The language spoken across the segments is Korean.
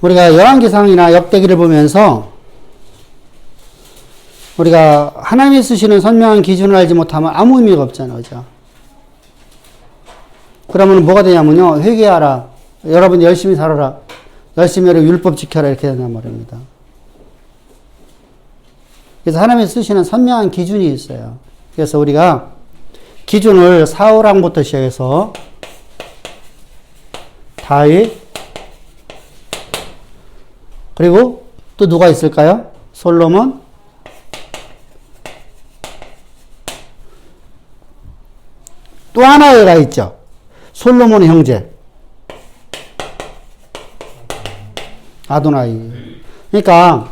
우리가 열왕기상이나 역대기를 보면서 우리가 하나님이 쓰시는 선명한 기준을 알지 못하면 아무 의미가 없잖아요. 그죠? 그러면 뭐가 되냐면요. 회개하라. 여러분 열심히 살아라. 열심히 하라. 율법 지켜라. 이렇게 된단 말입니다. 그래서 하나님이 쓰시는 선명한 기준이 있어요. 그래서 우리가 기준을 사울왕부터 시작해서 다윗, 그리고 또 누가 있을까요? 솔로몬, 또 하나가 있죠. 솔로몬의 형제 아도나이. 그러니까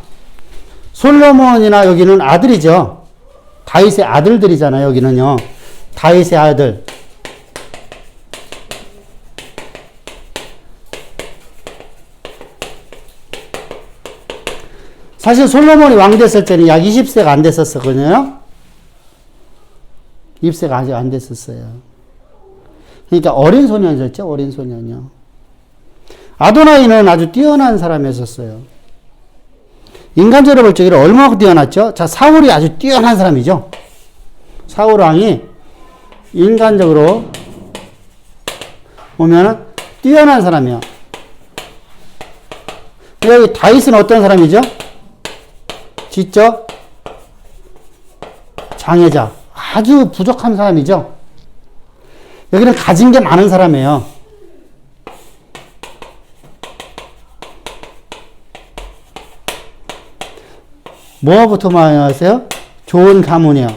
솔로몬이나 여기는 아들이죠. 다윗의 아들들이잖아요. 여기는요. 다윗의 아들. 사실 솔로몬이 왕 됐을 때는 약 20세가 안 됐었거든요. 20세가 아직 안 됐었어요. 그러니까 어린 소년이었죠. 어린 소년이요. 아도나이는 아주 뛰어난 사람이었어요. 인간적으로 볼 적에 얼마나 뛰어났죠? 자, 사울이 아주 뛰어난 사람이죠. 사울 왕이 인간적으로 보면 뛰어난 사람이야. 여기 다윗은 어떤 사람이죠? 지적 장애자. 아주 부족한 사람이죠. 여기는 가진 게 많은 사람이에요. 뭐부터 많이 하세요? 좋은 가문이요.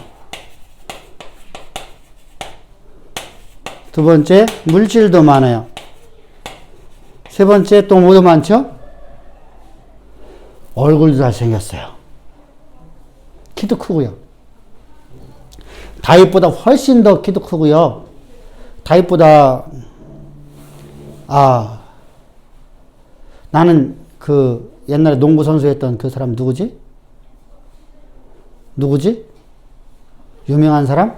두 번째, 물질도 많아요. 세 번째, 또 뭐도 많죠? 얼굴도 잘생겼어요. 키도 크고요. 다윗보다 훨씬 더 키도 크고요. 다윗보다, 나는 그 옛날에 농구 선수 했던 그 사람 누구지? 유명한 사람?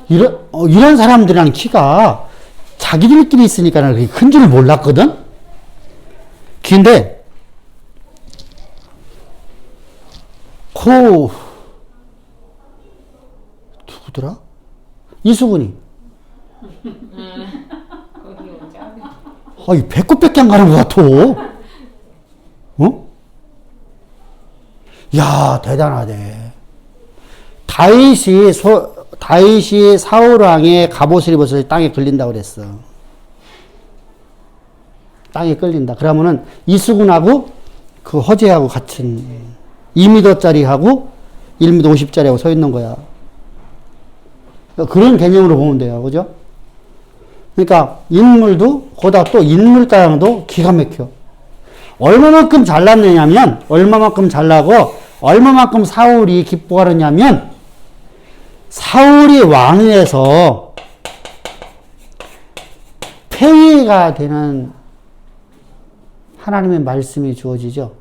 이런 사람들이랑 키가 자기들끼리 있으니까 그렇게 큰 줄 몰랐거든? 근데, 누구더라? 이수근이. 이 배꼽밖에 안 가는 것 같아. 어? 야, 대단하대. 다윗이 사울왕의 갑옷을 입어서 땅에 걸린다고 그랬어. 땅에 끌린다. 그러면은 이수근하고 그 허재하고 같은 2m짜리하고 1m 50짜리하고 서 있는 거야. 그런 개념으로 보면 돼요. 그죠? 그러니까 인물도 거기다 또 인물 따랑도 기가 막혀. 얼마만큼 잘났느냐면 얼마만큼 잘나고 얼마만큼 사울이 기뻐하느냐면 사울이 왕위에서 폐위가 되는 하나님의 말씀이 주어지죠.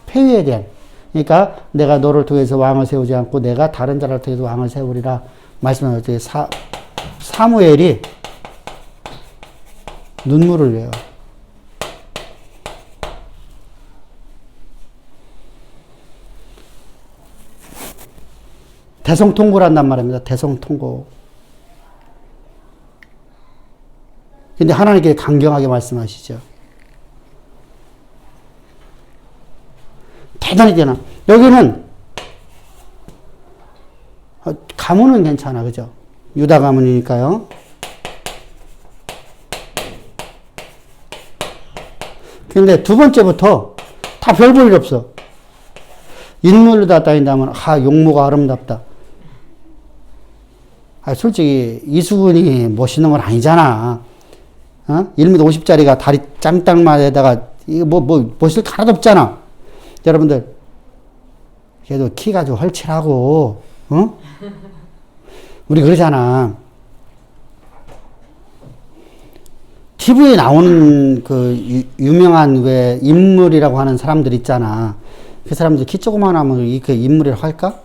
폐위에 대한. 그러니까 내가 너를 통해서 왕을 세우지 않고 내가 다른 자를 통해서 왕을 세우리라 말씀하실 때 사무엘이 눈물을 흘려요. 대성통고를 한단 말입니다. 대성통고. 근데 하나님께 강경하게 말씀하시죠. 대단히 되나. 여기는 가문은 괜찮아. 그죠? 유다 가문이니까요. 근데 두 번째부터 다 별 볼 일 없어. 인물로 다 따진다면 용모가 아름답다. 솔직히 이수근이 멋있는 건 아니잖아. 1m 50짜리가 다리 짱땅만에다가 이거 멋있을 거 하나도 없잖아. 여러분들 그래도 키가 좀 헐칠하고 우리 그러잖아. TV에 나오는 그 유명한 왜 인물이라고 하는 사람들 있잖아. 그 사람들 키 조그만하면 그 인물이라고 할까?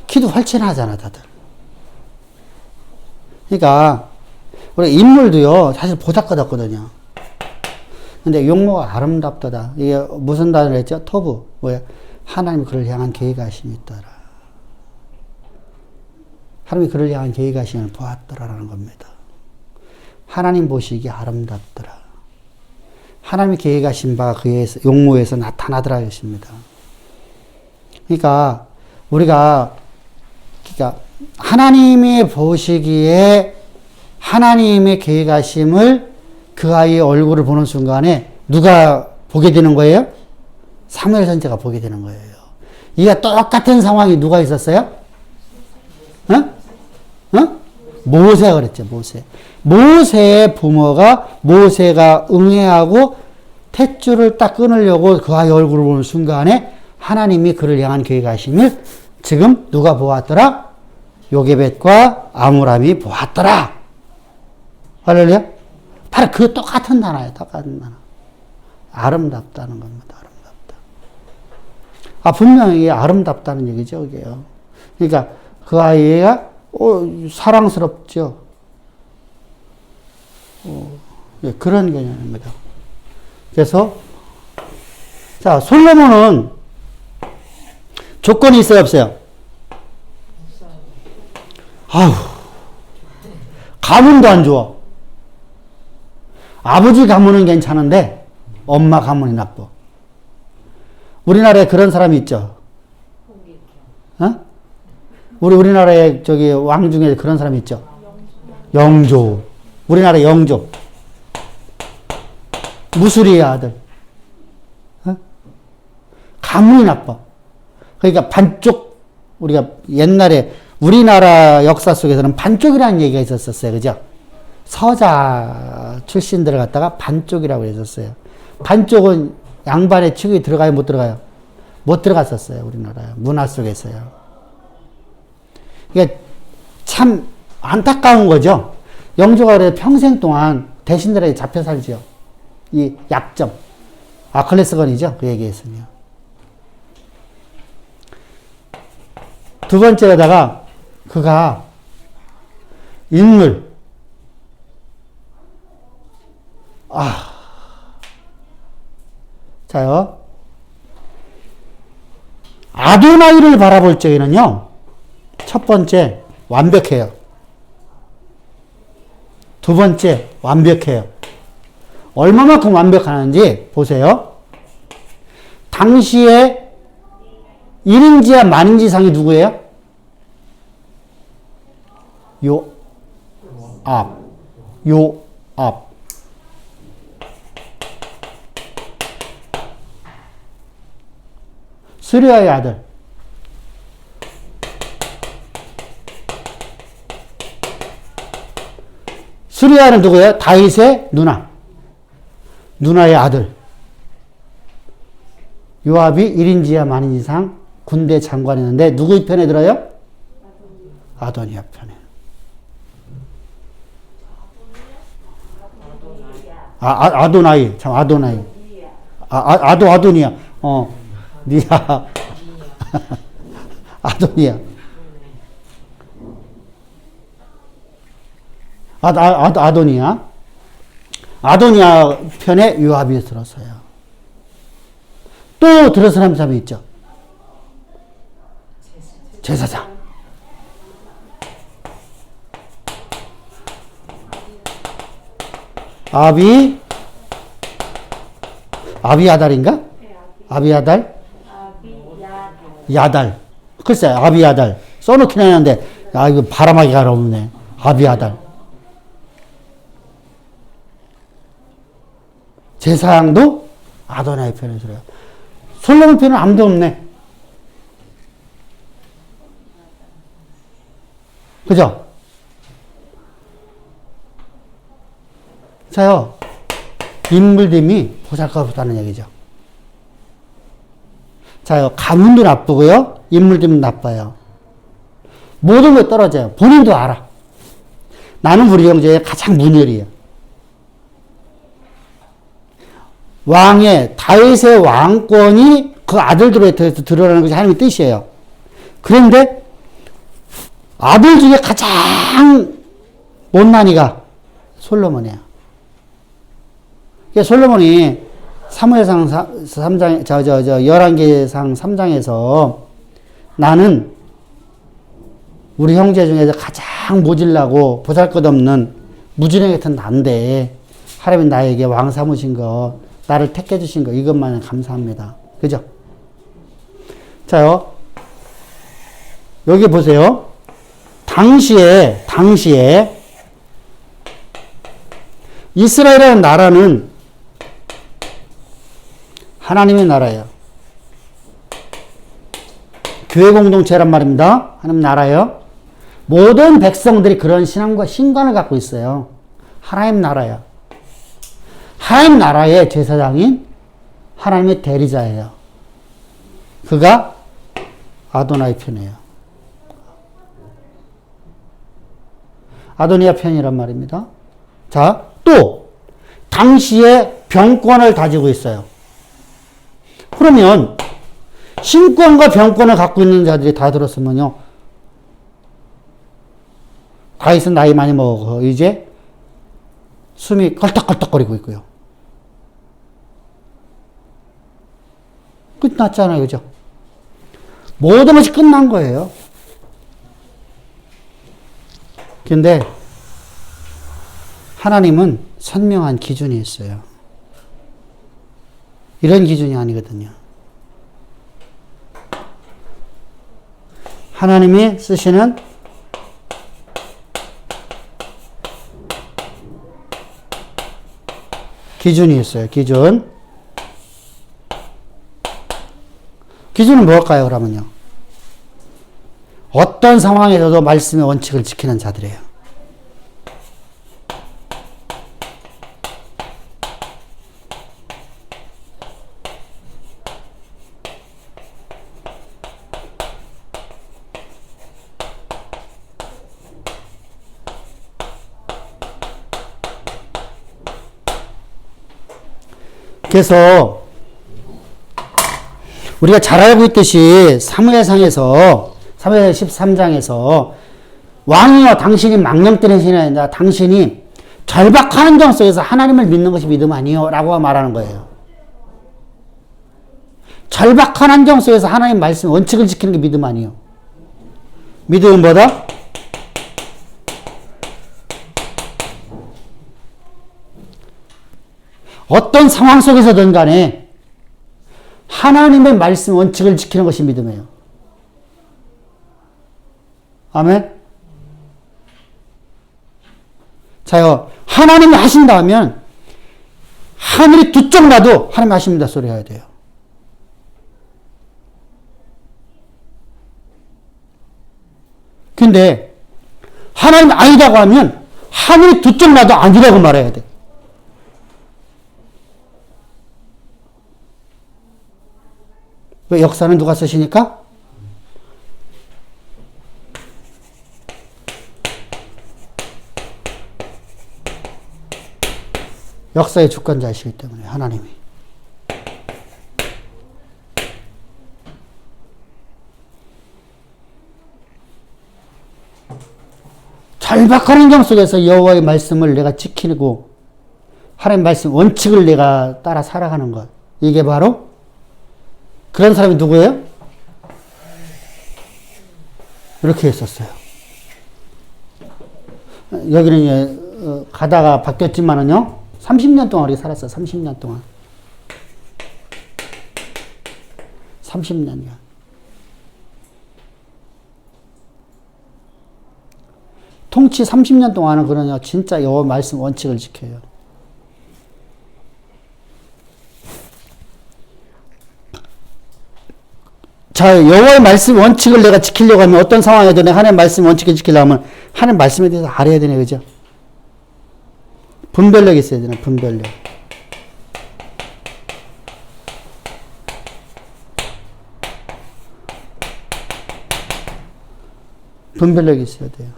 키도 활친하잖아, 다들. 그러니까 우리 인물도요, 사실 보잘것없거든요. 근데 용모가 아름답다. 이게 무슨 단어를 했죠? 토부. 뭐야? 하나님이 그를 향한 계획하심이 있더라. 하나님이 그를 향한 계획하심을 보았더라라는 겁니다. 하나님 보시기에 아름답더라. 하나님이 계획하신 바가 그의 용모에서 나타나더라 했습니다. 그러니까 우리가 하나님이 보시기에 하나님의 계획하심을 그 아이의 얼굴을 보는 순간에 누가 보게 되는 거예요? 사무엘 선지자가 보게 되는 거예요. 이게 똑같은 상황이 누가 있었어요? 모세가 그랬죠, 모세. 모세의 부모가 모세가 응애하고 탯줄을 딱 끊으려고 그 아이 얼굴을 보는 순간에 하나님이 그를 향한 계획하심을 지금 누가 보았더라? 요게벳과 아므람이 보았더라. 할렐루야? 바로 그 똑같은 단어예요, 똑같은 단어. 아름답다는 겁니다, 아름답다. 분명히 아름답다는 얘기죠, 이게요. 그러니까 그 아이가 사랑스럽죠. 예, 그런 개념입니다. 그래서 자, 솔로몬은 조건이 있어요, 없어요? 아휴, 가문도 안 좋아. 아버지 가문은 괜찮은데 엄마 가문이 나빠. 우리나라에 그런 사람이 있죠. 우리나라에 저기 왕 중에 그런 사람이 있죠. 영조. 우리나라 영조. 무술이의 아들. 가문이 나빠. 그러니까 반쪽, 우리가 옛날에 우리나라 역사 속에서는 반쪽이라는 얘기가 있었어요. 그죠? 서자 출신들을 갖다가 반쪽이라고 했었어요. 반쪽은 양반의 축이 들어가요, 못 들어가요? 못 들어갔었어요, 우리나라 문화 속에서요. 이게 참 안타까운 거죠. 영조가 그래 평생 동안 대신들에게 잡혀 살죠. 이 약점. 아클레스건이죠. 그 얘기했으면. 두 번째로다가 그가 인물. 자요. 아도나이를 바라볼 적에는요. 첫 번째, 완벽해요. 두 번째, 완벽해요. 얼마만큼 완벽하는지 보세요. 당시에 1인지와 만인지상이 누구예요? 요압. 스리아의 아들. 스리아는 누구예요? 다윗의 누나. 누나의 아들. 요압이 1인지와 만인지상 군대 장관이었는데 누구 편에 들어요? 아도니아 편에. 아도나이. 참, 아도나이. 아도니아. 니아. 아도니아. 아도니아. 아도니아 편에 요압이 들었어요. 또 들어서는 사람이 있죠. 제사장. 아비아달인가? 아비아달? 야달. 글쎄, 아비아달. 써놓긴 했는데, 이거 바람하기가 없네. 아비아달. 제사장도 아도나이 편에 들어요. 솔로몬 편은 아무도 없네. 그죠? 자요, 인물됨이 보잘것없다는 얘기죠. 자요, 가문도 나쁘고요, 인물됨도 나빠요. 모든 게 떨어져요. 본인도 알아. 나는 우리 형제의 가장 문열이에요. 다윗의 왕권이 그 아들들에 대해서 드러나는 것이 하나님의 뜻이에요. 그런데 아들 중에 가장 못난이가 솔로몬이에요. 솔로몬이 사무엘상 3장, 열왕기상 3장에서 나는 우리 형제 중에서 가장 모질라고 보잘것없는 무지랭이 같은 난데 하나님이 나에게 왕 삼으신 거, 나를 택해 주신 거 이것만 감사합니다. 그죠? 자요. 여기 보세요. 당시에 이스라엘이라는 나라는 하나님의 나라예요. 교회 공동체란 말입니다. 하나님 나라예요. 모든 백성들이 그런 신앙과 신관을 갖고 있어요. 하나님 나라예요. 하나님 나라의 제사장인 하나님의 대리자예요. 그가 아도나이 편이에요. 아도니아 편이란 말입니다. 자, 또 당시에 병권을 가지고 있어요. 그러면 신권과 병권을 갖고 있는 자들이 다 들었으면요. 다윗은 나이 많이 먹어. 이제 숨이 껄떡껄떡거리고 있고요. 끝났잖아요. 그죠? 모든 것이 끝난 거예요. 근데 하나님은 선명한 기준이 있어요. 이런 기준이 아니거든요. 하나님이 쓰시는 기준이 있어요. 기준은 뭘까요, 그러면요? 어떤 상황에서도 말씀의 원칙을 지키는 자들이에요. 그래서 우리가 잘 알고 있듯이 사무엘상 13장에서 왕이여 당신이 망령되는 신이 아니다. 당신이 절박한 환경 속에서 하나님을 믿는 것이 믿음 아니요 라고 말하는 거예요. 절박한 환경 속에서 하나님 말씀 원칙을 지키는 게 믿음 아니요. 믿음은 뭐다? 어떤 상황 속에서든 간에 하나님의 말씀 원칙을 지키는 것이 믿음이에요. 아멘? 자요, 하나님이 하신다 하면 하늘이 두 쪽 나도 하나님 하십니다 소리 해야 돼요. 근데 하나님이 아니다고 하면 하늘이 두 쪽 나도 아니라고 말해야 돼. 왜 역사는 누가 쓰시니까? 역사의 주권자이시기 때문에 하나님이. 절박한 환경 속에서 여호와의 말씀을 내가 지키고 하나님의 말씀 원칙을 내가 따라 살아가는 것. 이게 바로 그런 사람이 누구예요? 이렇게 했었어요. 여기는 이제 가다가 바뀌었지만은요. 30년 동안 이렇게 살았어요. 30년 동안. 30년간. 통치 30년 동안은 그러냐 진짜 여호와 말씀 원칙을 지켜요. 자, 여호와의 말씀 원칙을 내가 지키려고 하면 어떤 상황에도 내가 하나님의 말씀 원칙을 지키려면 하나님의 말씀에 대해서 알아야 되네, 그죠? 분별력이 있어야 되나, 분별력. 분별력이 있어야 돼요.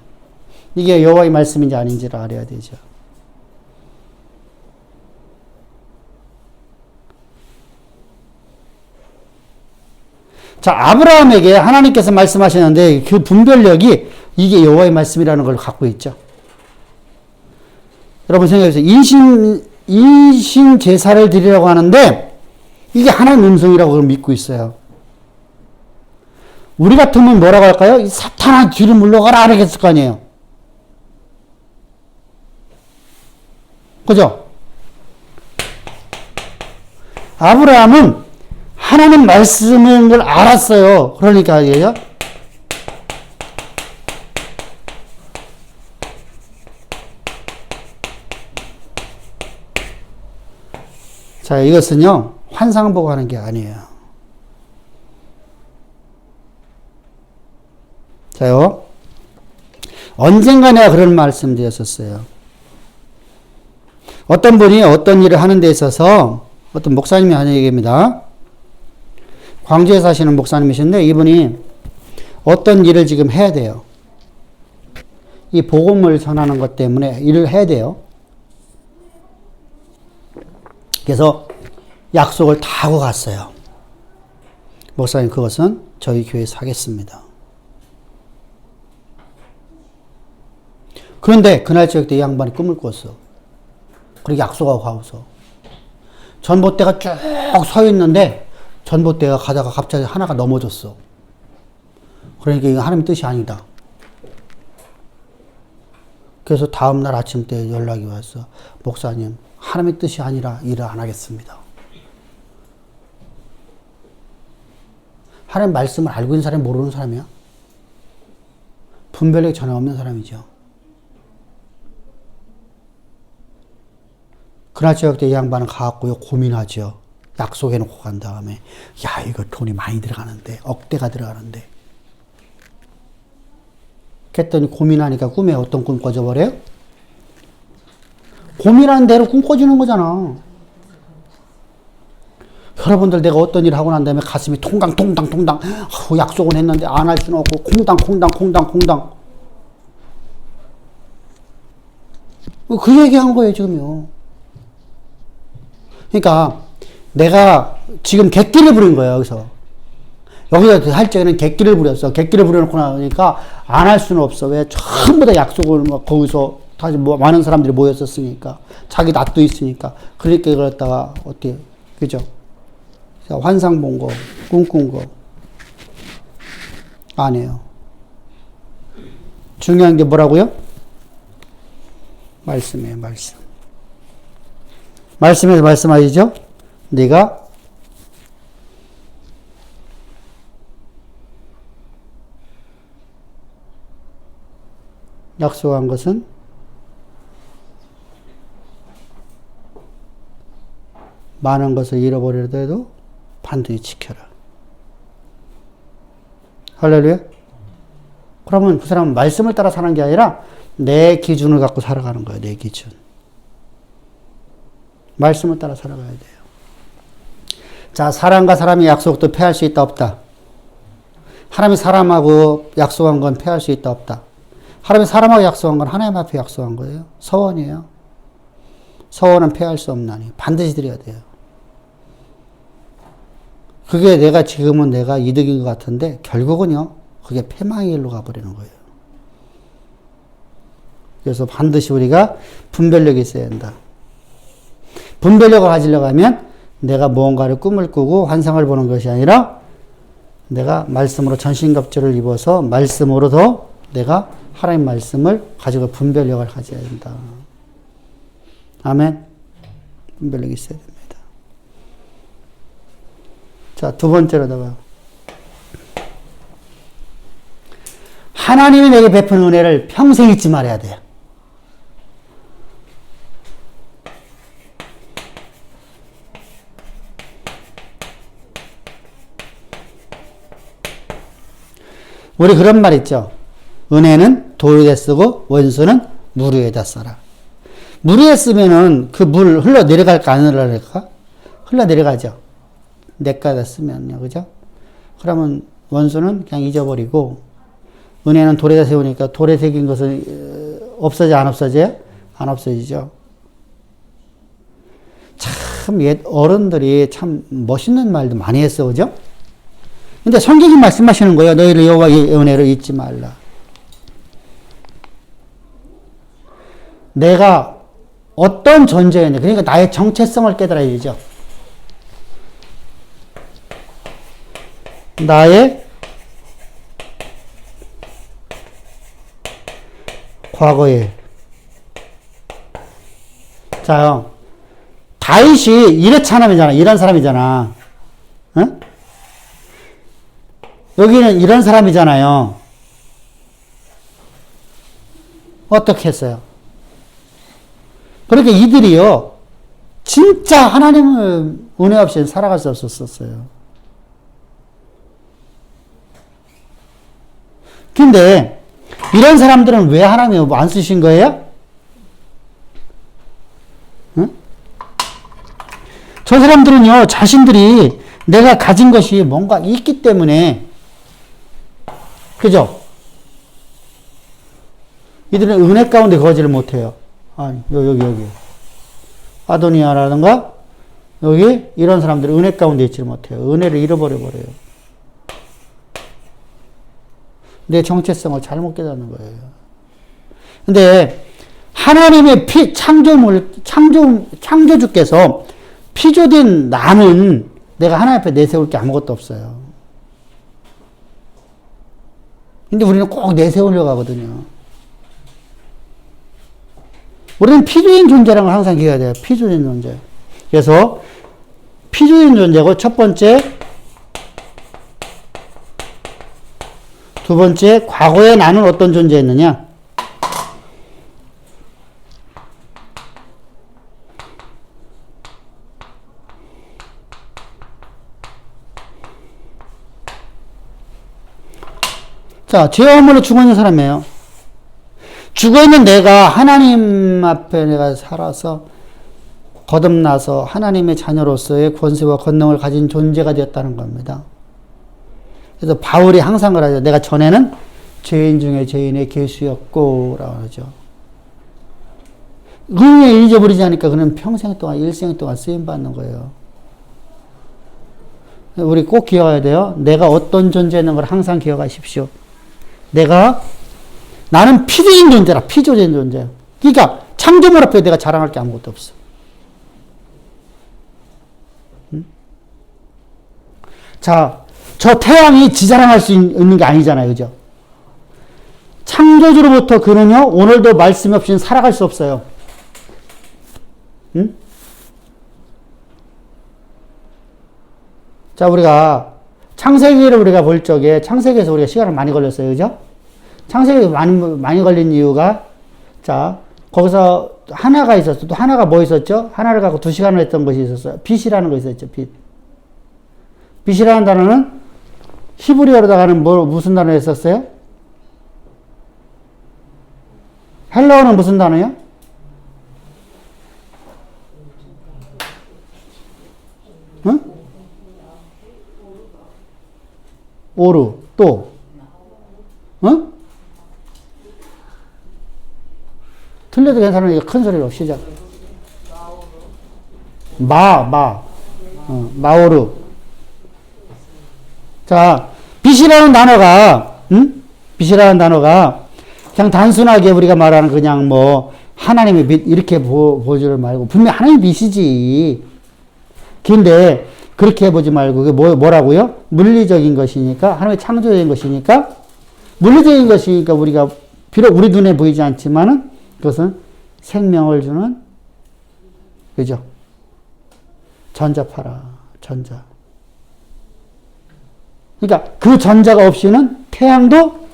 이게 여호와의 말씀인지 아닌지를 알아야 되죠. 자, 아브라함에게 하나님께서 말씀하셨는데 그 분별력이 이게 여호와의 말씀이라는 걸 갖고 있죠. 여러분 생각해보세요. 인신 제사를 드리라고 하는데 이게 하나님 음성이라고 믿고 있어요. 우리 같으면 뭐라고 할까요? 이 사탄아 뒤로 물러가라 그랬을 거 아니에요. 그죠? 아브라함은 하나님 말씀을 알았어요. 그러니까 얘요. 자, 이것은요, 환상 보고 하는 게 아니에요. 자요, 언젠가 내가 그런 말씀 드렸었어요. 어떤 분이 어떤 일을 하는 데 있어서 어떤 목사님이 하는 얘기입니다. 광주에 사시는 목사님이신데 이분이 어떤 일을 지금 해야 돼요. 이 복음을 전하는 것 때문에 일을 해야 돼요. 그래서 약속을 다 하고 갔어요. 목사님, 그것은 저희 교회에서 하겠습니다. 그런데 그날 저녁 때 이 양반이 꿈을 꿨어. 그렇게 약속하고 가고서 전봇대가 쭉 서 있는데 전봇대가 가다가 갑자기 하나가 넘어졌어. 그러니까 이거 하나님 뜻이 아니다. 그래서 다음날 아침 때 연락이 왔어. 목사님, 하나님의 뜻이 아니라 일을 안 하겠습니다. 하나님 말씀을 알고 있는 사람이 모르는 사람이야? 분별력이 전혀 없는 사람이죠. 그날 저녁 때 이 양반은 가갖고요, 고민하죠. 약속해놓고 간 다음에, 야, 이거 돈이 많이 들어가는데, 억대가 들어가는데. 그랬더니 고민하니까 꿈에 어떤 꿈 꿔져버려요? 고민하는 대로 꿈 꿔주는 거잖아. 여러분들, 내가 어떤 일을 하고 난 다음에 가슴이 통당. 약속은 했는데 안 할 수는 없고, 콩당. 그 얘기한 거예요, 지금요. 그러니까 내가 지금 객기를 부린 거예요, 여기서. 여기서 할 적에는 객기를 부렸어. 객기를 부려놓고 나니까 안 할 수는 없어. 왜? 전부 다 약속을 막 거기서 다 많은 사람들이 모였었으니까. 자기 낯도 있으니까. 그러니까 이걸 갖다가 어떻게, 그죠? 환상 본 거, 꿈꾼 거. 안 해요. 중요한 게 뭐라고요? 말씀이에요, 말씀. 말씀에서 말씀하시죠? 네가 약속한 것은 많은 것을 잃어버리더라도 반드시 지켜라. 할렐루야? 그러면 그 사람은 말씀을 따라 사는 게 아니라 내 기준을 갖고 살아가는 거예요. 내 기준. 말씀을 따라 살아가야 돼요. 자, 사람과 사람의 약속도 패할 수 있다, 없다? 하나님이 사람하고 약속한 건 패할 수 있다, 없다? 하나님이 사람하고 약속한 건 하나님 앞에 약속한 거예요. 서원이에요. 서원은 패할 수 없나니 반드시 드려야 돼요. 그게 내가 지금은 내가 이득인 것 같은데 결국은요, 그게 패망의 길로 가버리는 거예요. 그래서 반드시 우리가 분별력이 있어야 된다. 분별력을 가지려고 하면 내가 무언가를 꿈을 꾸고 환상을 보는 것이 아니라 내가 말씀으로 전신갑주를 입어서 말씀으로 더 내가 하나님 말씀을 가지고 분별력을 가져야 된다. 아멘. 분별력이 있어야 됩니다. 자, 두 번째로다가 하나님이 내게 베푼 은혜를 평생 잊지 말아야 돼요. 우리 그런 말 있죠. 은혜는 돌에 쓰고 원수는 물 위에다 써라. 물 위에 쓰면은 그 물 흘러내려갈까 안 흘러내려갈까? 흘러내려가죠. 내가다 쓰면요. 그죠? 그러면 원수는 그냥 잊어버리고 은혜는 돌에다 세우니까 돌에 새긴 것은 없어져 안 없어져요? 안 없어지죠. 참 옛 어른들이 참 멋있는 말도 많이 했어. 그죠? 근데 성경이 말씀하시는 거예요. 너희를 여호와의 은혜를 잊지 말라. 내가 어떤 존재였냐. 그러니까 나의 정체성을 깨달아야죠. 나의 과거에. 자, 다윗이 이런 사람이잖아. 이런 사람이잖아. 응? 여기는 이런 사람이잖아요. 어떻게 했어요? 그러니까 이들이요, 진짜 하나님의 은혜 없이는 살아갈 수 없었어요. 근데 이런 사람들은 왜 하나님이 안 쓰신 거예요? 응? 저 사람들은요, 자신들이 내가 가진 것이 뭔가 있기 때문에, 그죠? 이들은 은혜 가운데 거지를 못해요. 아니, 여기. 아도니아라든가, 여기, 이런 사람들은 은혜 가운데 있지를 못해요. 은혜를 잃어버려요. 내 정체성을 잘못 깨닫는 거예요. 근데, 하나님의 창조주께서 피조된 나는 내가 하나님 앞에 내세울 게 아무것도 없어요. 근데 우리는 꼭 내세우려고 하거든요. 우리는 피조인 존재라는 걸 항상 기억해야 돼요. 피조인 존재. 그래서 피조인 존재고 첫 번째, 두 번째, 과거에 나는 어떤 존재였느냐? 자, 죄와 허물로 죽어있는 사람이에요. 죽어있는 내가 하나님 앞에 내가 살아서 거듭나서 하나님의 자녀로서의 권세와 권능을 가진 존재가 되었다는 겁니다. 그래서 바울이 항상 그러죠. 내가 전에는 죄인 중에 죄인의 계수였고 라고 하죠. 은혜 잊어버리지 않으니까 그는 평생 동안 일생 동안 쓰임받는 거예요. 우리 꼭 기억해야 돼요. 내가 어떤 존재인 걸 항상 기억하십시오. 나는 피조인 존재라. 피조된 존재. 그러니까 창조물 앞에 내가 자랑할 게 아무것도 없어. 응? 자, 저 태양이 지 자랑할 수 있는 게 아니잖아요. 그죠? 창조주로부터 그는요, 오늘도 말씀 없이는 살아갈 수 없어요. 응? 자, 우리가 창세기를 우리가 볼 적에 창세기에서 우리가 시간을 많이 걸렸어요. 그죠? 창세기에 많이 걸린 이유가, 자, 거기서 하나가 있었어. 또 하나가 뭐 있었죠? 하나를 갖고 2시간을 했던 것이 있었어요. 빛이라는 거 있었죠. 빛. 빛이라는 단어는 히브리어로다가는 무슨 단어 했었어요? 헬라어는 무슨 단어예요? 응? 오르. 또. 응? 틀려도 괜찮으니까 큰 소리로 시작. 마오르. 자, 빛이라는 단어가, 빛이라는 단어가 그냥 단순하게 우리가 말하는 그냥 뭐 하나님의 빛 이렇게 보지를 말고 분명히 하나님의 빛이지. 근데 그렇게 해보지 말고 그게 뭐라고요? 물리적인 것이니까, 하나님의 창조적인 것이니까, 물리적인 것이니까 우리가 비록 우리 눈에 보이지 않지만은 그것은 생명을 주는, 그죠? 전자파라, 전자. 그러니까 그 전자가 없이는 태양도,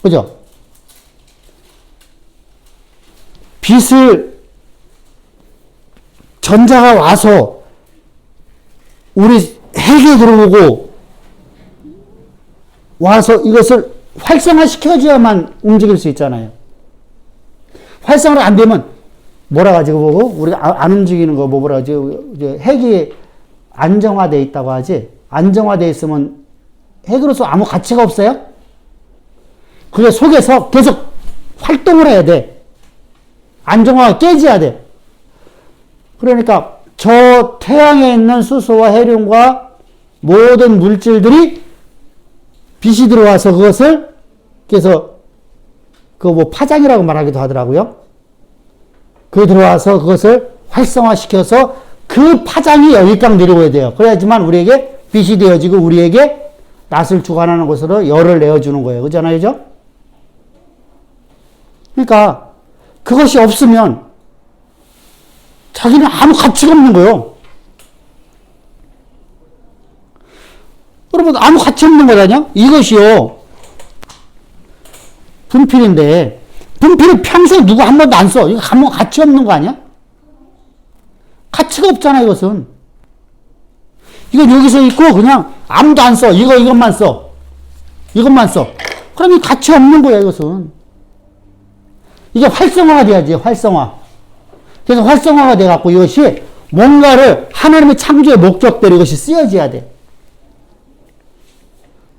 그죠? 빛을, 전자가 와서 우리 핵에 들어오고 와서 이것을 활성화시켜줘야만 움직일 수 있잖아요. 활성화가 안 되면 뭐라 가지고 보고 우리가 안 움직이는 거 뭐라 하지? 핵이 안정화되어 있다고 하지. 안정화되어 있으면 핵으로서 아무 가치가 없어요. 그게 속에서 계속 활동을 해야 돼. 안정화가 깨져야 돼. 그러니까 저 태양에 있는 수소와 헬륨과 모든 물질들이 빛이 들어와서 그것을 그래서 그 뭐 파장이라고 말하기도 하더라고요. 그 들어와서 그것을 활성화시켜서 그 파장이 여기까지 내려오야 돼요. 그래야지만 우리에게 빛이 되어지고 우리에게 낯을 주관하는 것으로 열을 내어주는 거예요. 그잖아요. 그죠? 그러니까 그것이 없으면 자기는 아무 가치가 없는 거예요. 여러분, 아무 가치 없는 거다냐? 이것이요. 분필인데, 분필을 평소에 누구 한 번도 안 써. 이거 아무 가치 없는 거 아니야? 가치가 없잖아, 이것은. 이건 여기서 있고, 그냥 아무도 안 써. 이것만 써. 이것만 써. 그럼 이 가치 없는 거야, 이것은. 이게 활성화가 돼야지, 활성화. 그래서 활성화가 돼갖고 이것이 뭔가를 하나님의 창조의 목적대로 이것이 쓰여져야 돼.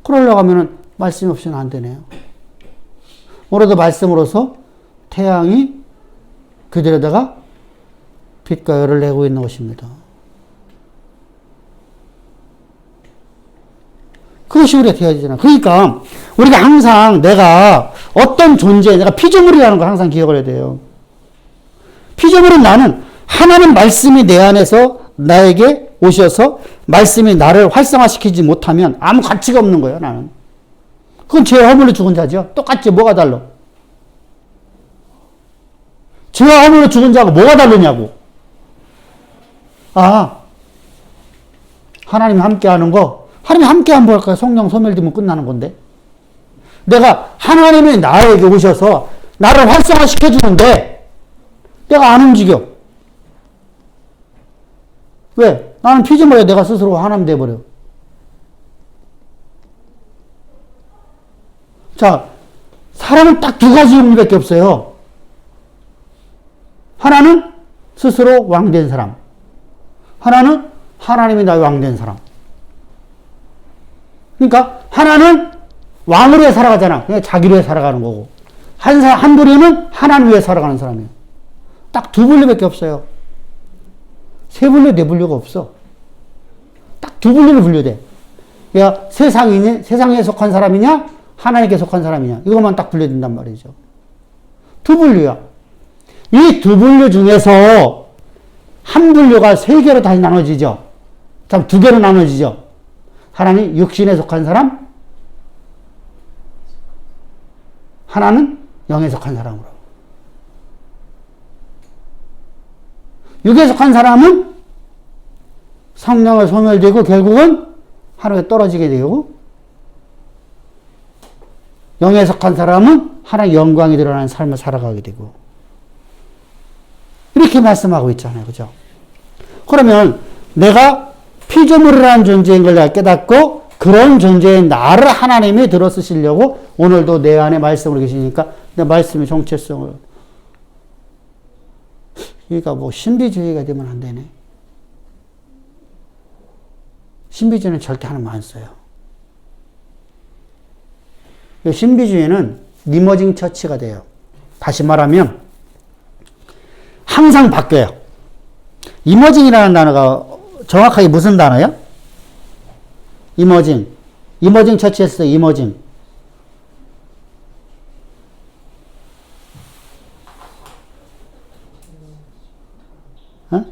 그러려고 하면은 말씀이 없이는 안 되네요. 오늘도 말씀으로서 태양이 그들에다가 빛과 열을 내고 있는 것입니다. 그것이 우리가 되어지잖아. 그러니까 우리가 항상 내가 어떤 존재, 내가 피조물이라는 걸 항상 기억을 해야 돼요. 피조물은 나는 하나님 말씀이 내 안에서 나에게 오셔서 말씀이 나를 활성화시키지 못하면 아무 가치가 없는 거예요, 나는. 그건 죄와 허물로 죽은 자죠. 똑같지, 뭐가 달라? 죄와 허물로 죽은 자하고 뭐가 다르냐고. 아, 하나님 함께 하는 거, 하나님 함께 하면 뭘까요? 성령 소멸되면 끝나는 건데. 내가 하나님이 나에게 오셔서 나를 활성화시켜주는데 내가 안 움직여. 왜? 나는 피조물이야. 내가 스스로 하나님 돼버려. 자, 사람은 딱 두 가지 의미밖에 없어요. 하나는 스스로 왕된 사람. 하나는 하나님이 나의 왕된 사람. 그러니까 하나는 왕으로 해 살아가잖아. 그냥 자기로 해 살아가는 거고. 한 부류는 하나님 위해 살아가는 사람이에요. 딱 두 분류밖에 없어요. 세 분류, 네 분류가 없어. 딱 두 분류로 분류돼. 그러니까 세상에 속한 사람이냐, 하나님께 속한 사람이냐. 이것만 딱 분류된단 말이죠. 두 분류야. 이 두 분류 중에서 한 분류가 세 개로 다시 나눠지죠. 참, 두 개로 나눠지죠. 하나는 육신에 속한 사람, 하나는 영에 속한 사람으로. 육에 속한 사람은 성령을 소멸되고 결국은 하늘에 떨어지게 되고, 영에 속한 사람은 하나님의 영광이 드러나는 삶을 살아가게 되고, 이렇게 말씀하고 있잖아요. 그죠? 그러면 내가 피조물이라는 존재인 걸 내가 깨닫고 그런 존재인 나를 하나님이 들어 쓰시려고 오늘도 내 안에 말씀으로 계시니까 내 말씀의 정체성을, 그러니까 뭐 신비주의가 되면 안 되네. 신비주의는 절대 하나님 안 써요. 신비주의는 이머징 처치가 돼요. 다시 말하면 항상 바뀌어요. 이머징이라는 단어가 정확하게 무슨 단어야? 이머징. 이머징 처치했어요. 이머징. 어?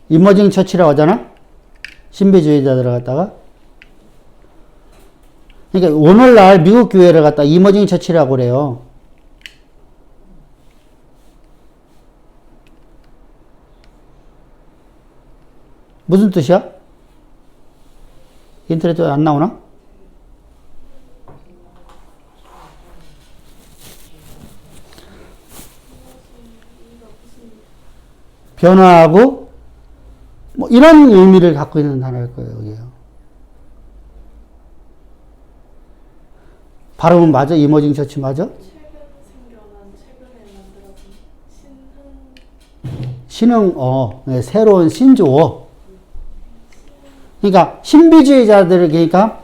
이머징 처치라고 하잖아? 신비주의자들을 갖다가. 그러니까 오늘날 미국 교회를 갖다 이머징 처치라고 그래요. 무슨 뜻이야? 인터넷에 안 나오나? 변화하고 뭐 이런 의미를 갖고 있는 단어일 거예요. 여기요. 발음은 맞아? 이머징 처치 맞아? 신흥, 네, 새로운 신조어. 그러니까 신비주의자들, 그러니까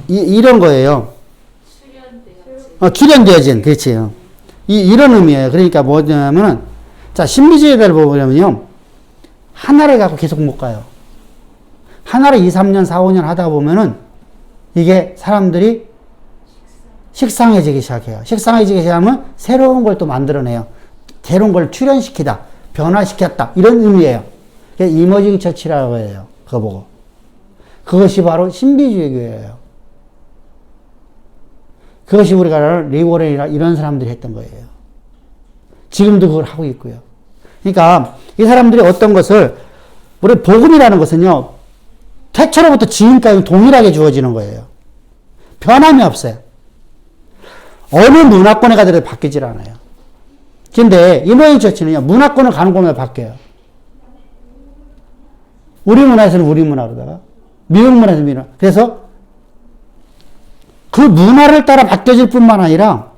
이런 거예요. 출현되어진, 그렇지. 이런 의미예요. 그러니까 뭐냐면은, 자, 신비주의자를 보면요, 하나를 갖고 계속 못 가요. 하나를 2, 3년, 4, 5년 하다 보면은 이게 사람들이 식상해지기 시작해요. 식상해지기 시작하면 새로운 걸 또 만들어내요. 새로운 걸 출현시키다, 변화시켰다, 이런 의미예요. 이머징 처치라고 해요. 그거 보고. 그것이 바로 신비주의 교회예요. 그것이 우리가 아는 리고렌이나 이런 사람들이 했던 거예요. 지금도 그걸 하고 있고요. 그러니까 이 사람들이 어떤 것을, 우리 복음이라는 것은요, 태초로부터 지금까지 동일하게 주어지는 거예요. 변함이 없어요. 어느 문화권에 가더라도 바뀌질 않아요. 근데 이모잉 처치는요, 문화권을 가는 곳마다 바뀌어요. 우리 문화에서는 우리 문화로다가, 미국 문화에서는 미국 문화. 그래서 그 문화를 따라 바뀌어질 뿐만 아니라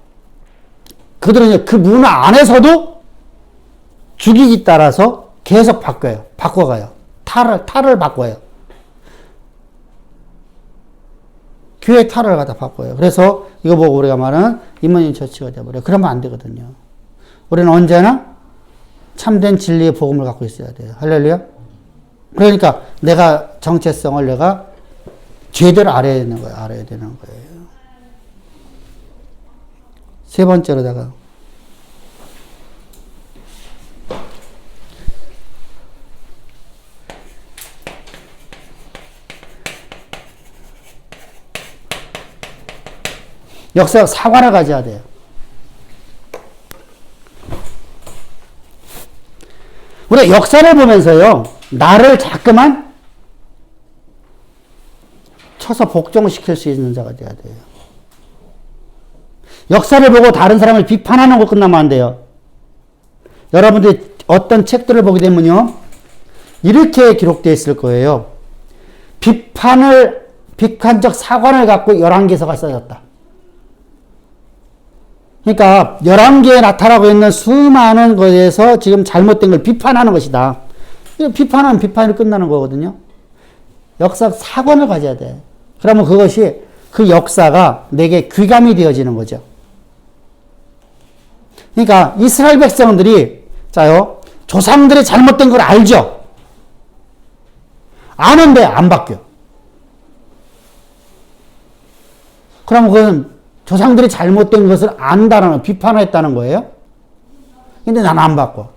그들은 그 문화 안에서도 주기에 따라서 계속 바뀌어요. 바꿔가요. 탈을 바꿔요. 교회 탈을 갖다 바꿔요. 그래서 이거 보고 우리가 말하는 이모잉 처치가 되어버려요. 그러면 안 되거든요. 우리는 언제나 참된 진리의 복음을 갖고 있어야 돼요. 할렐루야. 그러니까 내가 정체성을 내가 제대로 알아야 되는 거예요. 알아야 되는 거예요. 세 번째로다가 역사적 사관을 가져야 돼요. 우리가 역사를 보면서요, 나를 자꾸만 쳐서 복종시킬 수 있는 자가 돼야 돼요. 역사를 보고 다른 사람을 비판하는 거 끝나면 안 돼요. 여러분들이 어떤 책들을 보게 되면요, 이렇게 기록되어 있을 거예요. 비판적 사관을 갖고 11개서가 써졌다. 그러니까 11개에 나타나고 있는 수많은 것에서 지금 잘못된 걸 비판하는 것이다. 비판하면 비판이 끝나는 거거든요. 역사 사관을 가져야 돼. 그러면 그것이, 그 역사가 내게 귀감이 되어지는 거죠. 그러니까 이스라엘 백성들이, 자요, 조상들이 잘못된 걸 알죠. 아는데 안 바뀌어. 그러면 그건 조상들이 잘못된 것을 안다는, 비판을 했다는 거예요. 근데 나는 안 바꿔.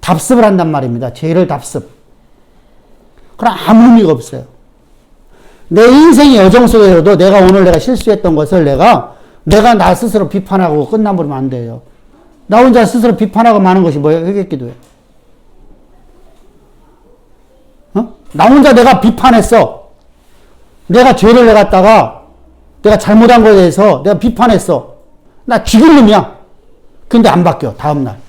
답습을 한단 말입니다. 죄를 답습. 그럼 아무 의미가 없어요. 내 인생의 여정 속에서도 내가 실수했던 것을 내가 나 스스로 비판하고 끝나버리면 안 돼요. 나 혼자 스스로 비판하고 마는 것이 뭐예요? 회개기도예요. 나 혼자 내가 비판했어. 내가 죄를 내갔다가 내가 잘못한 거에 대해서 내가 비판했어. 나 죽을 놈이야. 근데 안 바뀌어. 다음날.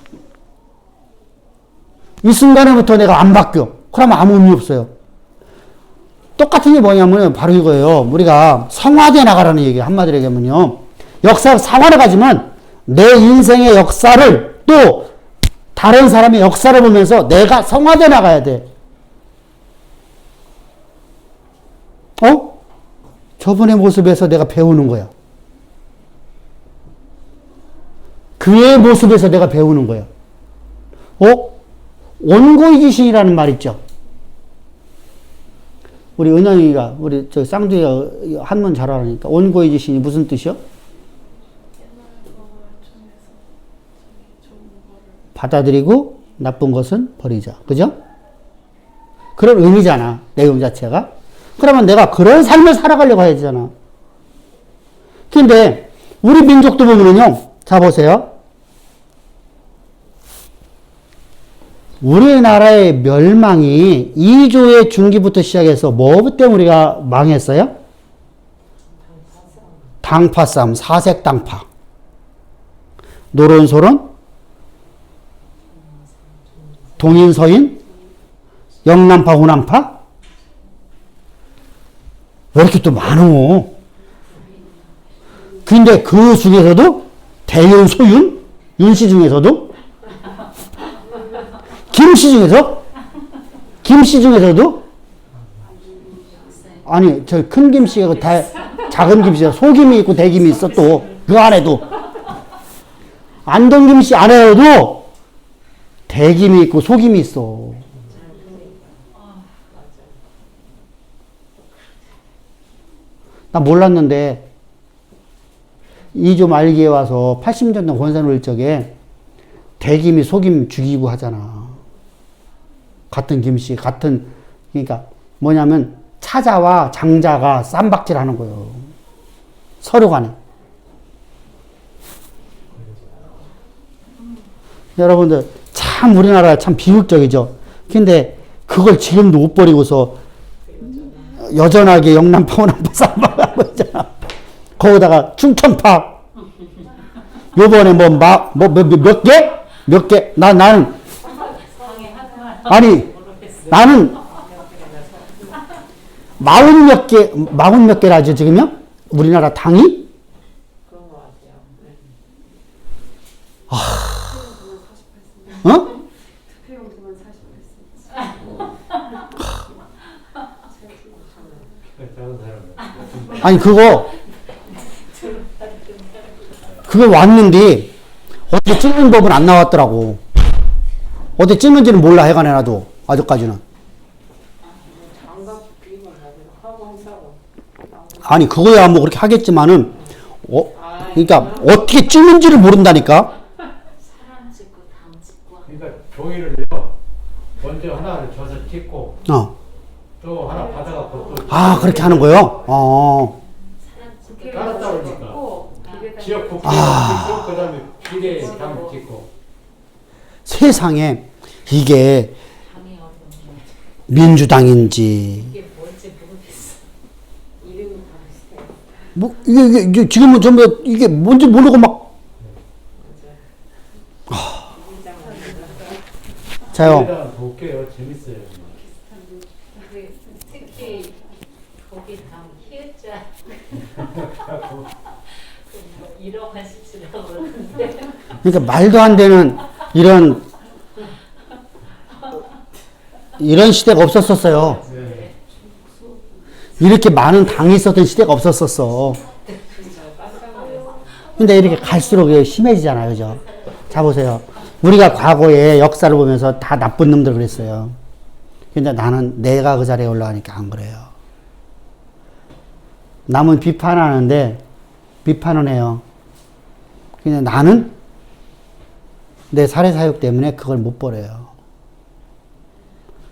이 순간부터 내가 안 바뀌어. 그러면 아무 의미 없어요. 똑같은 게 뭐냐면 바로 이거예요. 우리가 성화돼 나가라는 얘기예요. 한마디로 얘기하면요. 역사 상화를 가지면 내 인생의 역사를 또 다른 사람의 역사를 보면서 내가 성화돼 나가야 돼. 저분의 모습에서 내가 배우는 거야. 그의 모습에서 내가 배우는 거야. 원고이지신이라는 말 있죠. 우리 은영이가, 우리 저 쌍둥이가 한문 잘 알아니까 원고이지신이 무슨 뜻이요? 받아들이고 나쁜 것은 버리자. 그죠? 그런 의미잖아. 내용 자체가. 그러면 내가 그런 삶을 살아가려고 해야 되잖아. 근데 우리 민족도 보면은요. 자 보세요. 우리나라의 멸망이 2조의 중기부터 시작해서 뭐 때문에 우리가 망했어요? 당파 싸움, 사색 당파. 노론소론, 동인 서인, 영남파, 호남파. 왜 이렇게 또 많어? 근데 그 중에서도 대윤, 소윤, 윤씨 중에서도, 김씨 중에서도, 아니, 저 큰 김씨가 작은 김씨가 소김이 있고 대김이 있어 또 그 안에도 안동 김씨 안에도 대김이 있고 속임이 있어. 나 몰랐는데 이 좀 알기에 와서 80년대 권선울 적에 대김이 속임 죽이고 하잖아. 같은 김씨, 같은, 그러니까 뭐냐면 차자와 장자가 쌈박질 하는 거예요. 서로 간에. 여러분들, 참 우리나라 참 비극적이죠. 근데 그걸 지금도 못 버리고서 여전하게 영남파 쌈박하고 있잖아. 거기다가 충청파. 요번에 몇 개? 몇 개? 나는, 아니, 나는 40몇 개라죠, 지금요? 우리나라 당이? 어? 아니, 그거 왔는데, 어떻게 찍는 법은 안 나왔더라고. 어떻게 찍는지는 몰라, 해간에 나도. 아직까지는. 아니, 그거야 뭐 그렇게 하겠지만은, 그러니까, 어떻게 찍는지를 모른다니까? 그러니까 종이를요, 먼저 하나를 줘서 찍고, 또 하나 받아갖고 또. 아, 그렇게 하는 거요? 따로 오니까. 지역 국회 찍고, 그 다음에 비례당 찍고. 세상에, 이게, 민주당인지, 뭐, 이게 지금은 전부 이게 뭔지 모르고 막. 자요. 볼게요. 재밌어요. 특히 거기 다음 희읍자 1억 하시라고 그러는데. 그러니까 말도 안 되는 이런 시대가 없었었어요. 네. 이렇게 많은 당이 있었던 시대가 없었었어. 근데 이렇게 갈수록 심해지잖아요. 그죠? 자, 보세요. 우리가 과거의 역사를 보면서 다 나쁜 놈들 그랬어요. 근데 나는 내가 그 자리에 올라가니까 안 그래요. 남은 비판하는데, 비판은 해요. 근데 나는 내 사례 사욕 때문에 그걸 못 버려요.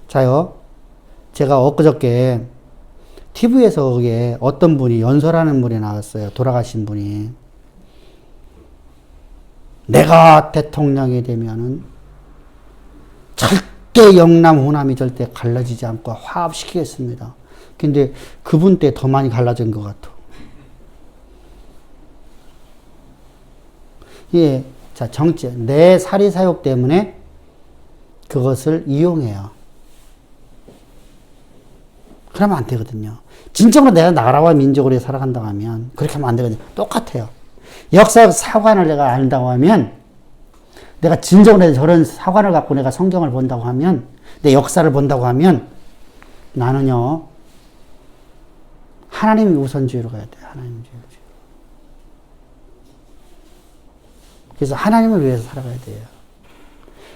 자요. 제가 엊그저께 TV에서 그게 어떤 분이 연설하는 분이 나왔어요. 돌아가신 분이. 내가 대통령이 되면은 절대 영남 호남이 절대 갈라지지 않고 화합시키겠습니다. 근데 그분 때 더 많이 갈라진 것 같아. 예. 자, 정치. 내 사리 사욕 때문에 그것을 이용해요. 그러면 안 되거든요. 진정으로 내가 나라와 민족으로 살아간다고 하면 그렇게 하면 안 되거든요. 똑같아요. 역사적 사관을 내가 안다고 하면 내가 진정으로 저런 사관을 갖고 내가 성경을 본다고 하면 내 역사를 본다고 하면 나는요 하나님이 우선주의로 가야 돼요. 하나님 주의. 그래서 하나님을 위해서 살아가야 돼요.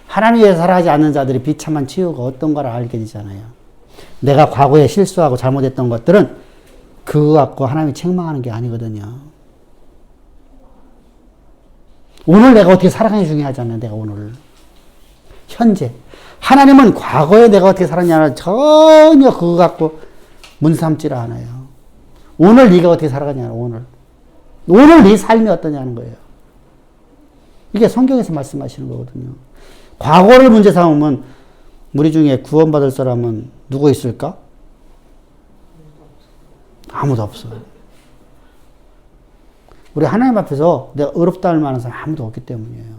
하나님 위해서 살아가지 않는 자들이 비참한 치유가 어떤 걸 알게 되잖아요. 내가 과거에 실수하고 잘못했던 것들은 그거 갖고 하나님이 책망하는 게 아니거든요. 오늘 내가 어떻게 살아가는 게 중요하잖아요. 내가 오늘. 현재. 하나님은 과거에 내가 어떻게 살았냐는 전혀 그거 갖고 문삼지를 않아요. 오늘 네가 어떻게 살아가냐는 오늘. 오늘 네 삶이 어떠냐는 거예요. 이게 성경에서 말씀하시는 거거든요. 과거를 문제 삼으면 우리 중에 구원받을 사람은 누구 있을까? 아무도 없어요. 우리 하나님 앞에서 내가 의롭다 할 만한 사람 아무도 없기 때문이에요.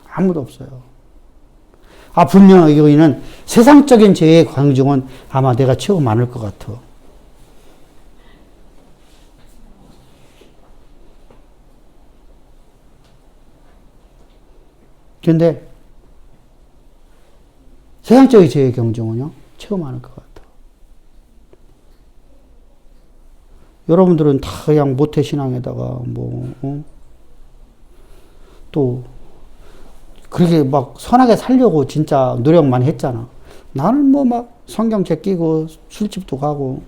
아무도 없어요. 아, 분명히 여기는 세상적인 죄의 광중은 아마 내가 최고 많을 것 같아. 근데 세상적인 죄의 경중은요, 최고 많을 것 같아. 여러분들은 다 그냥 모태신앙에다가 또 그렇게 막 선하게 살려고 진짜 노력 많이 했잖아. 나는 뭐 막 성경 제끼고 술집도 가고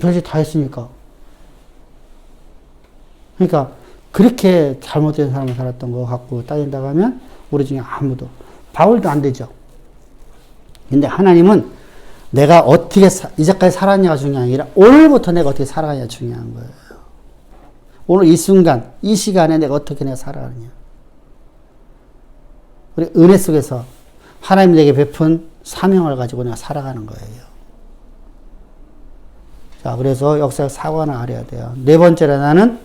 별짓 다 했으니까. 그러니까 그렇게 잘못된 사람을 살았던 거 갖고 따진다고 하면 우리 중에 아무도, 바울도 안 되죠. 근데 하나님은 내가 어떻게 이제까지 살았냐가 중요한 게 아니라 오늘부터 내가 어떻게 살아가냐가 중요한 거예요. 오늘 이 순간, 이 시간에 내가 어떻게 내가 살아가느냐. 우리 은혜 속에서 하나님 내게 베푼 사명을 가지고 내가 살아가는 거예요. 자, 그래서 역사적 사관을 알아야 돼요. 네 번째로 나는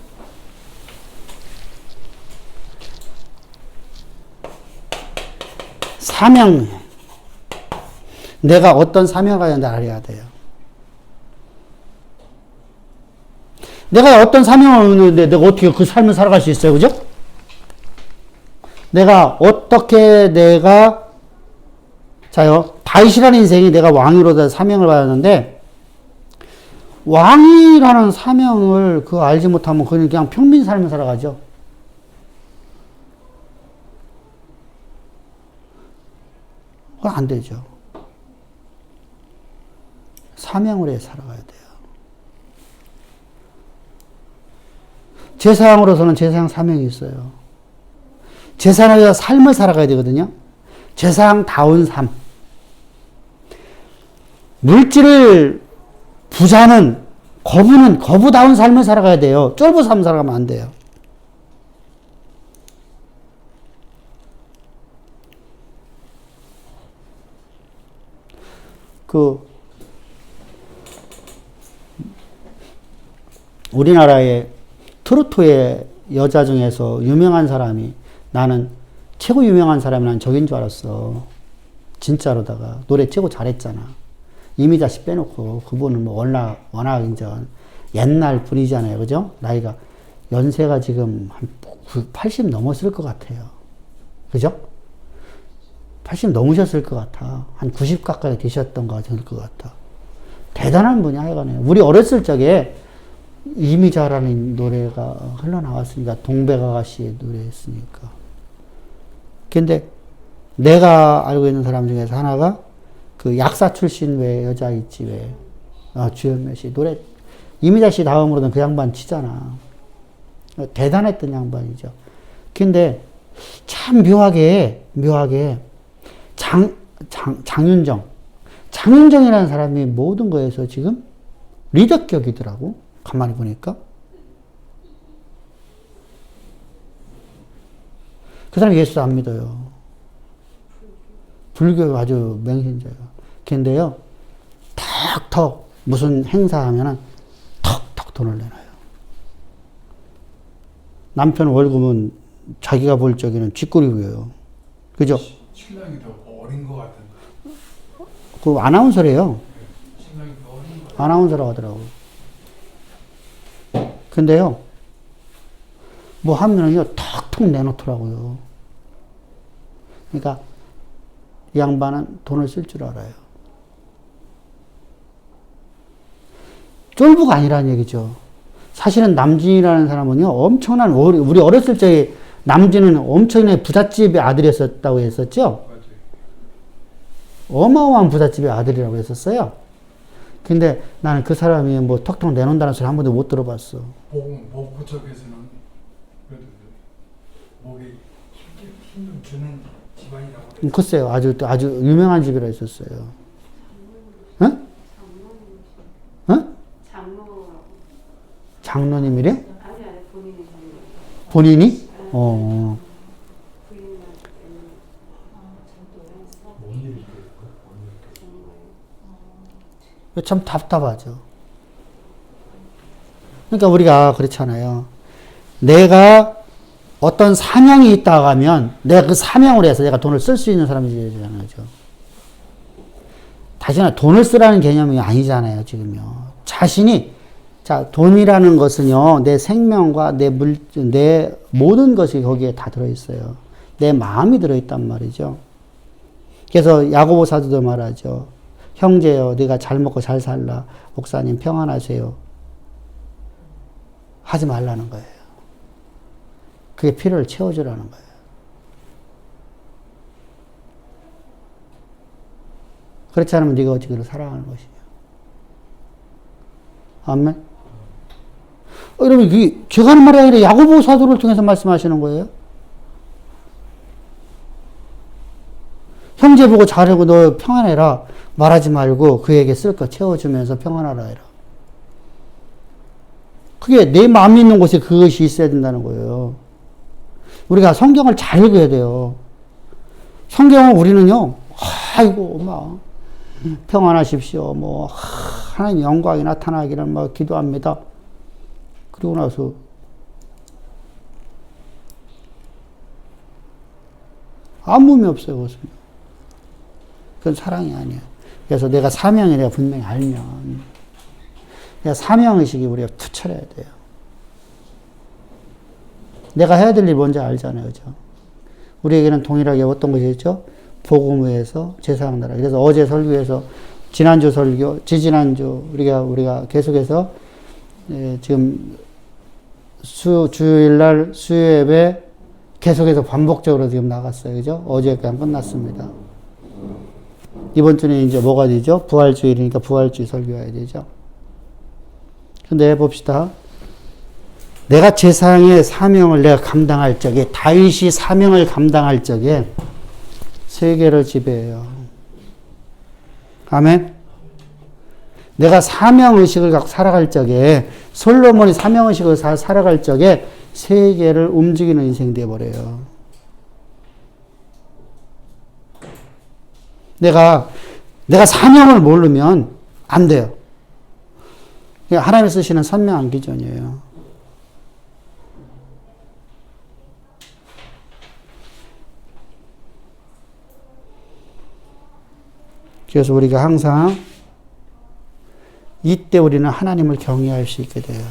사명. 내가 어떤 사명을 가졌는지 알아야 돼요. 내가 어떤 사명을 얻는데 내가 어떻게 그 삶을 살아갈 수 있어요? 그죠? 내가 어떻게 자요. 다윗이라는 인생이 내가 왕으로 사명을 받았는데, 왕이라는 사명을 그거 알지 못하면 그냥 평민 삶을 살아가죠. 그건 안 되죠. 사명으로 해 살아가야 돼요. 제사장으로서는 제사장 사명이 있어요. 제사장의 삶을 살아가야 되거든요. 제사장다운 삶. 물질을 부자는 거부다운 삶을 살아가야 돼요. 쫄보 삶 살아가면 안 돼요. 우리나라의 트로트의 여자 중에서 유명한 사람이, 나는 최고 유명한 사람이 난 저긴 줄 알았어. 진짜로다가. 노래 최고 잘했잖아. 이미자 씨 빼놓고. 그분은 뭐 워낙 이제 옛날 분이잖아요. 그죠? 나이가, 연세가 지금 한 80 넘었을 것 같아요. 그죠? 80 넘으셨을 것 같아. 한 90 가까이 되셨던 것 같아. 대단한 분이 하여간에. 우리 어렸을 적에 이미자라는 노래가 흘러나왔으니까, 동백아가씨 노래했으니까. 근데 내가 알고 있는 사람 중에서 하나가 그 약사 출신 왜 여자 있지 왜, 주현미 씨 노래, 이미자 씨 다음으로는 그 양반 치잖아. 대단했던 양반이죠. 근데 참 묘하게 장윤정이라는 사람이 모든 거에서 지금 리더격이더라고. 가만히 보니까. 그 사람 예수 안 믿어요. 불교 아주 맹신자예요. 근데요, 턱턱 무슨 행사하면은 턱턱 돈을 내놔요. 남편 월급은 자기가 볼 적에는 쥐꼬리고요. 그죠? 신랑이 더 어린 것 같은데. 그 아나운서래요. 신랑이 더 어린 것 아나운서라고 하더라고. 근데요, 뭐 하면은요, 턱턱 내놓더라고요. 그러니까, 이 양반은 돈을 쓸 줄 알아요. 쫄보가 아니라는 얘기죠. 사실은 남진이라는 사람은요, 엄청난, 우리 어렸을 적에 남진은 엄청난 부잣집의 아들이었다고 했었죠? 같아요. 어마어마한 부잣집의 아들이라고 했었어요. 근데 나는 그 사람이 뭐 턱턱 내놓는다는 소리 한 번도 못 들어봤어. 목 그쪽에서는 그래도 목에 힘 주는 집안이라고. 글쎄요, 아주 유명한 집이라 했었어요. 응? 응? 장로님이래? 아니 본인이 본인이? 참 답답하죠. 그러니까 우리가 그렇잖아요. 내가 어떤 사명이 있다고 하면 내가 그 사명으로 해서 내가 돈을 쓸 수 있는 사람이 되잖아요. 다시는 돈을 쓰라는 개념이 아니잖아요. 지금요. 자신이, 자, 돈이라는 것은요, 내 생명과 내 모든 것이 거기에 다 들어있어요. 내 마음이 들어있단 말이죠. 그래서 야고보 사도도 말하죠. 형제여, 네가 잘 먹고 잘 살라. 목사님 평안하세요. 하지 말라는 거예요. 그게 필요를 채워주라는 거예요. 그렇지 않으면 네가 어찌 그를 사랑하는 것이냐. 아멘. 여러분, 이게 제가 하는 말이 아니라 야고보 사도를 통해서 말씀하시는 거예요. 형제 보고 잘하고 너 평안해라 말하지 말고 그에게 쓸 거 채워주면서 평안하라 해라. 그게 내 마음이 있는 곳에 그것이 있어야 된다는 거예요. 우리가 성경을 잘 읽어야 돼요. 성경은 우리는요, 아이고, 막, 평안하십시오. 뭐, 하나님 영광이 나타나기를 막 기도합니다. 그리고 나서, 아무 의미 없어요, 그것은. 그건 사랑이 아니에요. 그래서 내가 사명을 내가 분명히 알면, 내가 사명의식이 우리가 투철해야 돼요. 내가 해야 될 일 뭔지 알잖아요. 그죠? 우리에게는 동일하게 어떤 것이 있죠? 복음에서 제사장 나라. 그래서 어제 설교에서 지난주 설교, 지지난주 우리가 계속해서 지금 주일날 수요예배 계속해서 반복적으로 지금 나갔어요. 그죠? 어제까지 끝났습니다. 이번 주는 이제 뭐가 되죠? 부활주일이니까 부활주일 설교해야 되죠. 근데 봅시다. 내가 제사장의 사명을 내가 감당할 적에, 다윗이 사명을 감당할 적에 세계를 지배해요. 아멘? 내가 사명의식을 갖고 살아갈 적에, 솔로몬이 사명의식을 살아갈 적에 세계를 움직이는 인생이 되어버려요. 내가 사명을 모르면 안 돼요. 하나님이 쓰시는 선명한 기준이에요. 그래서 우리가 항상 이때 우리는 하나님을 경외할 수 있게 돼요.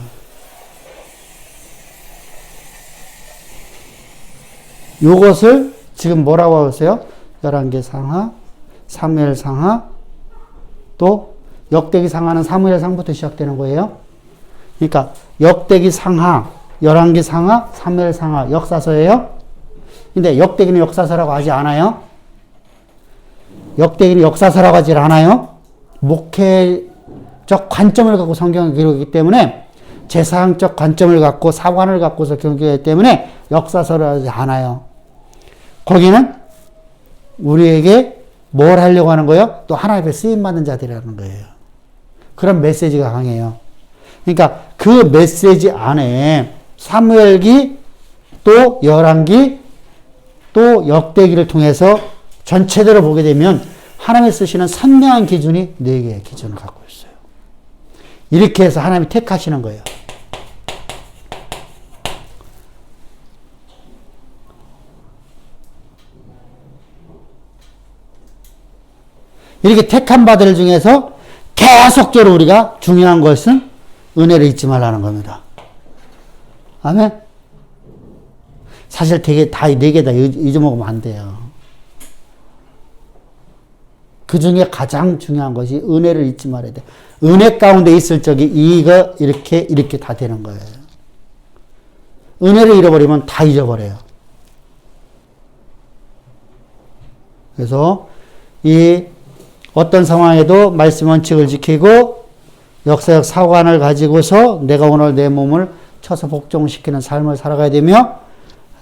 요것을 지금 뭐라고 하세요? 열왕기 상하, 사무엘 상하, 또 역대기 상하는 사무엘 상부터 시작되는 거예요. 그러니까 역대기 상하, 열왕기 상하, 사무엘 상하 역사서예요. 근데 역대기는 역사서라고 하지 않아요. 역대기는 역사서라고 하지 않아요. 목회적 관점을 갖고 성경을 기록하기 때문에, 제사장적 관점을 갖고 사관을 갖고서 기록하기 때문에 역사서라고 하지 않아요. 거기는 우리에게 뭘 하려고 하는 거예요? 또 하나님 앞에 쓰임받는 자들이라는 거예요. 그런 메시지가 강해요. 그러니까 그 메시지 안에 사무엘기, 또 열왕기, 또 역대기를 통해서 전체대로 보게 되면 하나님이 쓰시는 선명한 기준이 4개의 기준을 갖고 있어요. 이렇게 해서 하나님이 택하시는 거예요. 이렇게 택한 바들 중에서 계속적으로 우리가 중요한 것은 은혜를 잊지 말라는 겁니다. 아멘? 사실 되게 다 4개 다 잊어먹으면 안 돼요. 그 중에 가장 중요한 것이 은혜를 잊지 말아야 돼. 은혜 가운데 있을 적이 이거 이렇게 다 되는 거예요. 은혜를 잃어버리면 다 잊어버려요. 그래서 이 어떤 상황에도 말씀 원칙을 지키고 역사적 사관을 가지고서 내가 오늘 내 몸을 쳐서 복종시키는 삶을 살아가야 되며,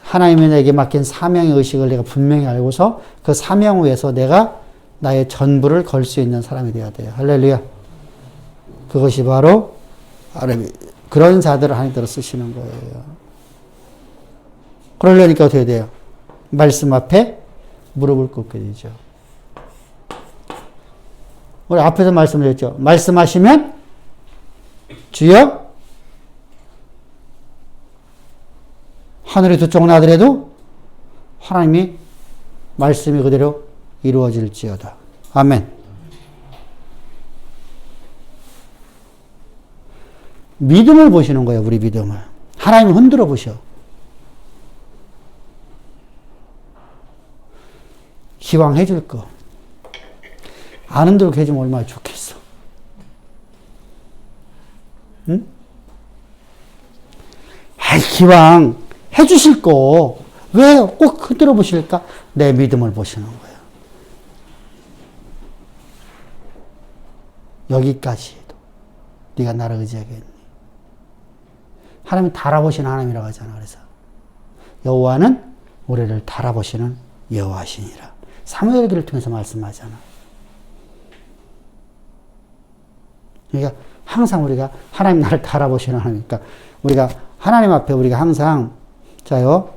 하나님이 내게 맡긴 사명의 의식을 내가 분명히 알고서 그 사명 위에서 내가 나의 전부를 걸 수 있는 사람이 되어야 돼요. 할렐루야. 그것이 바로 그런 자들을 하나님께로 쓰시는 거예요. 그러려니까 어떻게 돼요? 말씀 앞에 무릎을 꿇게 되죠. 우리 앞에서 말씀드렸죠. 말씀하시면 주여, 하늘이 두 쪽 나더라도 하나님이 말씀이 그대로 이루어질지어다. 아멘. 믿음을 보시는 거예요. 우리 믿음을. 하나님을 흔들어 보셔. 기왕 해줄 거. 안 흔들고 해주면 얼마나 좋겠어. 응? 아이, 기왕 해주실 거 왜 꼭 흔들어 보실까? 내 믿음을 보시는 거예요. 여기까지 해도 네가 나를 의지하겠니? 하나님 달아보시는 하나님이라고 하잖아. 그래서 여호와는 우리를 달아보시는 여호와시니라. 사무엘기를 통해서 말씀하잖아. 그러니까 항상 우리가 하나님 나를 달아보시는 하나님이니까 우리가 하나님 앞에 우리가 항상 자요.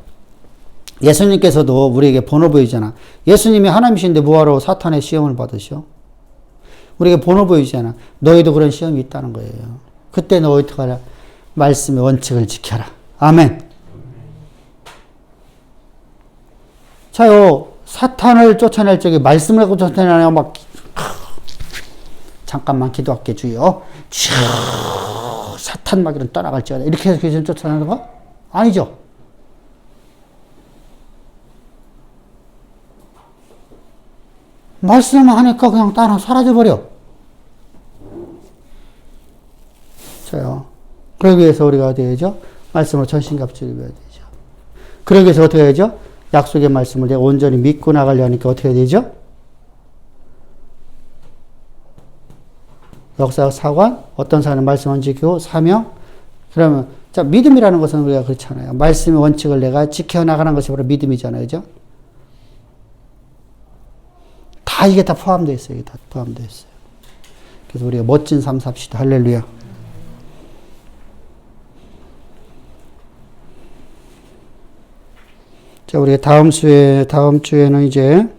예수님께서도 우리에게 번호 보이잖아. 예수님이 하나님이신데 뭐하러 사탄의 시험을 받으셔? 우리에게 번호 보이잖아. 너희도 그런 시험이 있다는 거예요. 그때 너 어떻게 하라? 말씀의 원칙을 지켜라. 아멘. 자요. 사탄을 쫓아낼 적에 말씀을 갖고 쫓아내냐 막 잠깐만 기도할게 주여. 사탄 마귀는 떠나갈지어다. 이렇게 해서 귀신 쫓아내는 거? 아니죠. 말씀을 하니까 그냥 따라 사라져버려. 자요. 그러기 위해서 우리가 어떻게 해야죠? 말씀으로 전신갑주를 입어야 되죠. 그러기 위해서 어떻게 해야죠? 약속의 말씀을 내가 온전히 믿고 나가려니까 어떻게 해야 되죠? 역사적 사관, 어떤 사람은 말씀을 지키고 사명. 그러면 자 믿음이라는 것은 우리가 그렇잖아요. 말씀의 원칙을 내가 지켜나가는 것이 바로 믿음이잖아요. 그죠? 다 이게 다 포함되어 있어요. 이게 다 포함되어 있어요. 그래서 우리가 멋진 삶 삽시다. 할렐루야. 자, 우리가 다음 주에는 이제